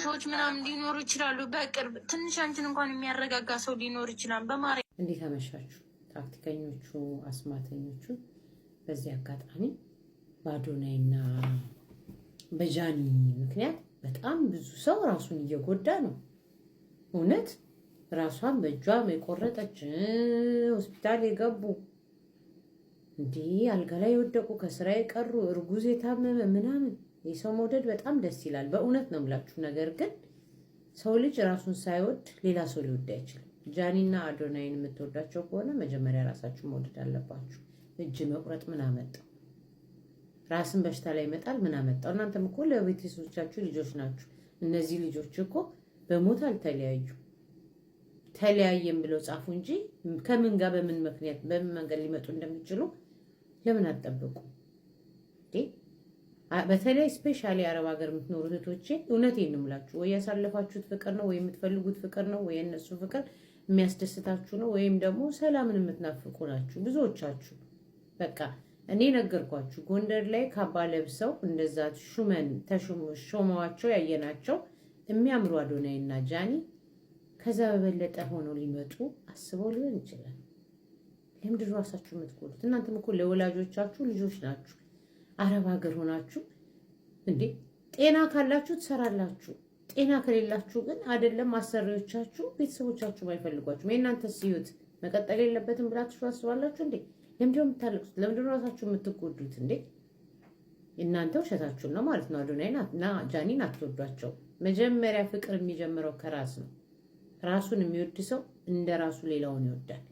ፎቶዎች ምናምን ሊኖሩ ይችላሉ። በቅርብ ትንሽ አንቺን እንኳን የሚያረጋጋ ሰው ሊኖር ይችላል። በማርያም እንዴት አመሻችሁ ታክቲከኞቹ አስማተኞቹ። በዚህ አጋጣሚ በአዶናይና በጃኒ ምክንያት በጣም ብዙ ሰው ራሱን እየጎዳ ነው። እውነት ራሷን በእጇ የቆረጠች ሆስፒታል የገቡ እንዲህ አልጋ ላይ የወደቁ ከስራ የቀሩ እርጉዝ የታመመ ምናምን። የሰው መውደድ በጣም ደስ ይላል፣ በእውነት ነው የምላችሁ። ነገር ግን ሰው ልጅ ራሱን ሳይወድ ሌላ ሰው ሊወድ አይችልም። ጃኒና አዶናይን የምትወዳቸው ከሆነ መጀመሪያ ራሳችሁ መውደድ አለባችሁ። እጅ መቁረጥ ምን አመጣው? ራስን በሽታ ላይ ይመጣል ምን አመጣው? እናንተም እኮ ለቤተሰቦቻችሁ ልጆች ናችሁ። እነዚህ ልጆች እኮ በሞት አልተለያዩ፣ ተለያየም ብለው ጻፉ እንጂ ከምን ጋር በምን ምክንያት በምን መንገድ ሊመጡ እንደሚችሉ ለምን አትጠብቁ? በተለይ ስፔሻሊ አረብ ሀገር የምትኖሩ እህቶቼ እውነቴን ነው የምላችሁ። ወይ ያሳለፋችሁት ፍቅር ነው፣ ወይ የምትፈልጉት ፍቅር ነው፣ ወይ የእነሱ ፍቅር የሚያስደስታችሁ ነው፣ ወይም ደግሞ ሰላምን የምትናፍቁ ናችሁ ብዙዎቻችሁ። በቃ እኔ ነገርኳችሁ። ጎንደር ላይ ካባ ለብሰው እንደዛ ሾመዋቸው ያየናቸው የሚያምሩ አዶናይ እና ጃኒ ከዛ በበለጠ ሆነው ሊመጡ አስበው ሊሆን ይችላል። ለምንድን ነው ራሳችሁ የምትጎዱት? እናንተም እኮ ለወላጆቻችሁ ልጆች ናችሁ። አረብ ሀገር ሆናችሁ እንዴ ጤና ካላችሁ ትሰራላችሁ። ጤና ከሌላችሁ ግን አይደለም አሰሪዎቻችሁ ቤተሰቦቻችሁ አይፈልጓችሁም። የእናንተስ ህይወት መቀጠል የለበትም ብላችሁ ታስባላችሁ እንዴ? ለምንድን ነው የምታለቅሱት? ለምንድን ነው ራሳችሁ የምትጎዱት እንዴ? እናንተ ውሸታችሁን ነው ማለት ነው። አዶናይና ጃኒን አትወዷቸው። መጀመሪያ ፍቅር የሚጀምረው ከራስ ነው። ራሱን የሚወድ ሰው እንደ ራሱ ሌላውን ይወዳል።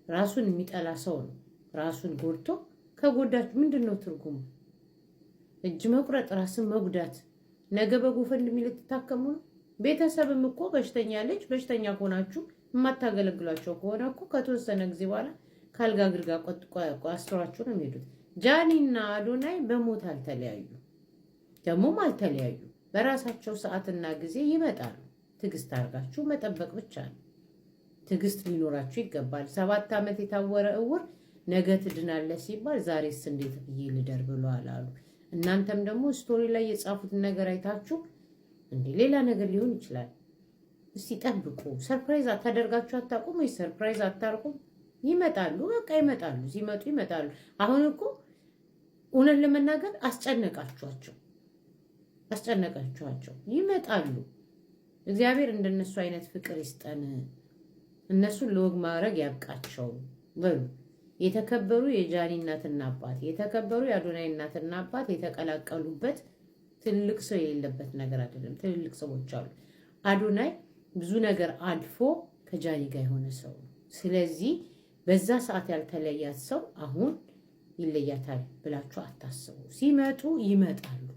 ራሱን የሚጠላ ሰው ነው ራሱን ጎድቶ ከጎዳችሁ ምንድን ነው ትርጉሙ? እጅ መቁረጥ፣ ራስን መጉዳት። ነገ በጎፈንድሚ ልትታከሙ ነው። ቤተሰብም እኮ በሽተኛ ልጅ በሽተኛ ከሆናችሁ የማታገለግሏቸው ከሆነ እኮ ከተወሰነ ጊዜ በኋላ ካልጋ ግርጋ አስሯችሁ ነው የሚሄዱት። ጃኒና አዶናይ በሞት አልተለያዩ፣ ደግሞም አልተለያዩ። በራሳቸው ሰዓትና ጊዜ ይመጣሉ። ትዕግስት አድርጋችሁ መጠበቅ ብቻ ነው። ትዕግስት ሊኖራችሁ ይገባል። 7 ዓመት የታወረ እውር ነገ ትድናለህ ሲባል ዛሬስ እንዴት ብዬ ልደር ብሏል አሉ። እናንተም ደግሞ ስቶሪ ላይ የጻፉትን ነገር አይታችሁ እንዴ ሌላ ነገር ሊሆን ይችላል። እስቲ ጠብቁ። ሰርፕራይዝ አታደርጋችሁ አታውቁም ወይ? ሰርፕራይዝ አታርቁም? ይመጣሉ፣ በቃ ይመጣሉ። ሲመጡ ይመጣሉ። አሁን እኮ እውነት ለመናገር አስጨነቃችኋቸው ይመጣሉ። እግዚአብሔር እንደነሱ አይነት ፍቅር ይስጠን። እነሱን ለወግ ማድረግ ያብቃቸው በሉ። የተከበሩ የጃኒ እናትና አባት፣ የተከበሩ የአዶናይ እናትና አባት የተቀላቀሉበት ትልቅ ሰው የሌለበት ነገር አይደለም። ትልልቅ ሰዎች አሉ። አዶናይ ብዙ ነገር አልፎ ከጃኒ ጋር የሆነ ሰው ነው። ስለዚህ በዛ ሰዓት ያልተለያት ሰው አሁን ይለያታል ብላችሁ አታስቡ። ሲመጡ ይመጣሉ።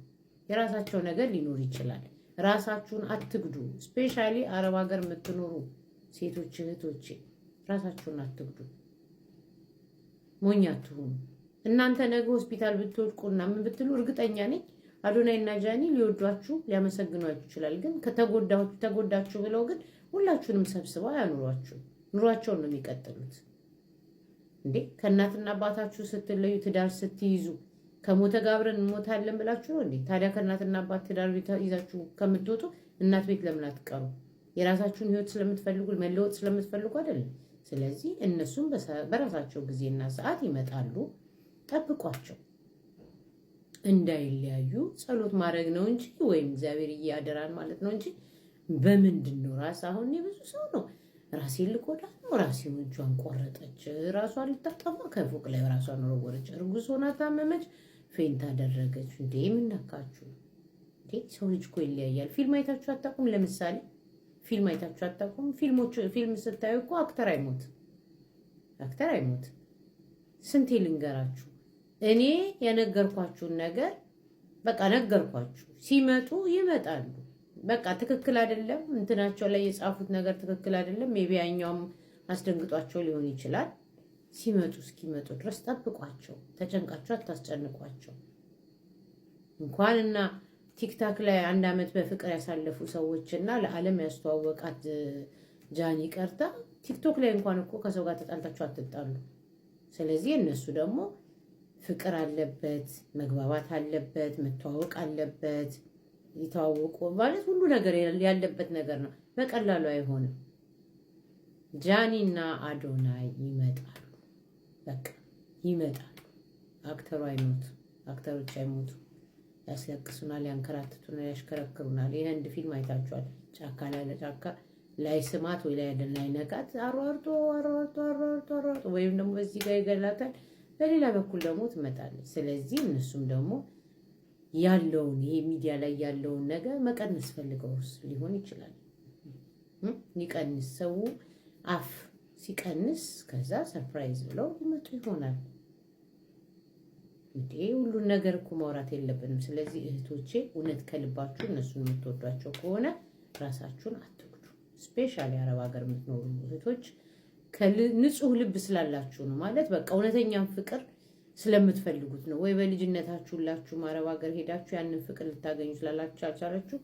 የራሳቸው ነገር ሊኖር ይችላል። ራሳችሁን አትግዱ። ስፔሻሊ አረብ ሀገር የምትኖሩ ሴቶች እህቶቼ ራሳችሁን አትግዱ። ሞኝ አትሁኑ። እናንተ ነገ ሆስፒታል ብትወድቁና ምን ብትሉ እርግጠኛ ነኝ አዶናይ እና ጃኒ ሊወዷችሁ ሊያመሰግኗችሁ ይችላል። ግን ተጎዳችሁ ብለው ግን ሁላችሁንም ሰብስበው ያኑሯችሁ። ኑሯቸውን ነው የሚቀጥሉት እንዴ። ከእናትና አባታችሁ ስትለዩ ትዳር ስትይዙ ከሞተ ጋብረን እንሞታለን ብላችሁ ነው እንዴ? ታዲያ ከእናትና አባት ትዳር ይዛችሁ ከምትወጡ እናት ቤት ለምን አትቀሩ? የራሳችሁን ህይወት ስለምትፈልጉ መለወጥ ስለምትፈልጉ አይደለም። ስለዚህ እነሱም በራሳቸው ጊዜና ሰዓት ይመጣሉ። ጠብቋቸው። እንዳይለያዩ ጸሎት ማድረግ ነው እንጂ ወይም እግዚአብሔር እያደራን ማለት ነው እንጂ በምንድን ነው ራስ አሁን ብዙ ሰው ነው ራሴን ልቆዳ ነው ራሴን እጇን ቆረጠች፣ ራሷን ልታጠፋ ከፎቅ ላይ ራሷን ወረወረች፣ እርጉዝ ሆና ታመመች፣ ፌንት አደረገች። እንዴ ምን ነካችሁ እንዴ? ሰው ልጅ እኮ ይለያያል። ፊልም አይታችሁ አታውቁም? ለምሳሌ ፊልም አይታችሁ አታውቁም? ፊልም ስታዩ እኮ አክተር አይሞት። ስንቴ ልንገራችሁ? እኔ የነገርኳችሁን ነገር በቃ ነገርኳችሁ። ሲመጡ ይመጣሉ። በቃ ትክክል አይደለም እንትናቸው ላይ የጻፉት ነገር ትክክል አይደለም። የቢያኛውም አስደንግጧቸው ሊሆን ይችላል። እስኪመጡ ድረስ ጠብቋቸው። ተጨንቃችሁ አታስጨንቋቸው። እንኳንና ቲክታክ ላይ 1 ዓመት በፍቅር ያሳለፉ ሰዎችና ለዓለም ያስተዋወቃት ጃኒ ቀርታ ቲክቶክ ላይ እንኳን እኮ ከሰው ጋር ተጣልታችሁ አትጣሉ። ስለዚህ እነሱ ደግሞ ፍቅር አለበት፣ መግባባት አለበት፣ መተዋወቅ አለበት። የተዋወቁ ማለት ሁሉ ነገር ያለበት ነገር ነው። በቀላሉ አይሆንም። ጃኒና አዶናይ ይመጣሉ። በቃ ይመጣሉ። አክተሩ አይሞቱ፣ አክተሮች አይሞቱ። ያስለቅሱናል፣ ያንከራትቱናል፣ ያሽከረክሩናል። የህንድ ፊልም አይታችኋል። ጫካ ላይ ለጫካ ላይ ስማት ወይ ላይ ነቃት አሯርጦ ወይም ደግሞ በዚህ ጋር ይገላታል፣ በሌላ በኩል ደግሞ ትመጣለች። ስለዚህ እነሱም ደግሞ ያለውን ይሄ ሚዲያ ላይ ያለውን ነገር መቀነስ ፈልገው ሊሆን ይችላል። ሊቀንስ ሰው አፍ ሲቀንስ ከዛ ሰርፕራይዝ ብለው ሊመጡ ይሆናል። እንዴ ሁሉን ነገር እኮ ማውራት የለብንም። ስለዚህ እህቶቼ እውነት ከልባችሁ እነሱን የምትወዷቸው ከሆነ ራሳችሁን አትጉዱ። ስፔሻሊ አረብ ሀገር የምትኖሩ እህቶች ንጹህ ልብ ስላላችሁ ነው። ማለት በቃ እውነተኛም ፍቅር ስለምትፈልጉት ነው። ወይ በልጅነታችሁ ሁላችሁ አረብ ሀገር ሄዳችሁ ያንን ፍቅር ልታገኙ ስላላችሁ አልቻላችሁ፣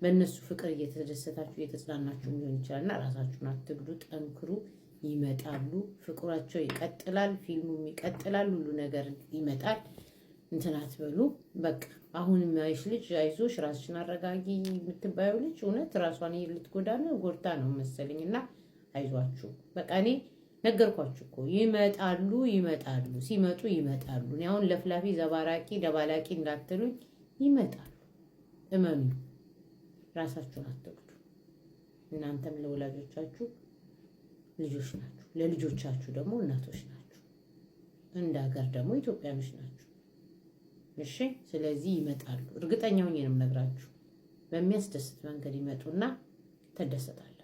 በእነሱ ፍቅር እየተደሰታችሁ እየተጽናናችሁ ሊሆን ይችላልና ራሳችሁን አትግዱ። ጠንክሩ። ይመጣሉ። ፍቅራቸው ይቀጥላል። ፊልሙም ይቀጥላል። ሁሉ ነገር ይመጣል። እንትን አትበሉ። በቃ አሁን የሚያይሽ ልጅ አይዞሽ፣ ራስሽን አረጋጊ የምትባየው ልጅ እውነት ራሷን ልትጎዳ ነው፣ ጎድታ ነው መሰለኝና አይዟችሁ። በቃ እኔ ነገርኳችሁ እኮ ይመጣሉ። ሲመጡ ይመጣሉ። እኔ አሁን ለፍላፊ ዘባራቂ ደባላቂ እንዳትሉኝ፣ ይመጣሉ። እመኑ። ራሳችሁን አትግዱ። እናንተም ለወላጆቻችሁ ልጆች ናችሁ፣ ለልጆቻችሁ ደግሞ እናቶች ናችሁ፣ እንደ ሀገር ደግሞ ኢትዮጵያኖች ናችሁ። እሺ፣ ስለዚህ ይመጣሉ። እርግጠኛ ሆኜ ነው የምነግራችሁ። በሚያስደስት መንገድ ይመጡና ተደሰታል።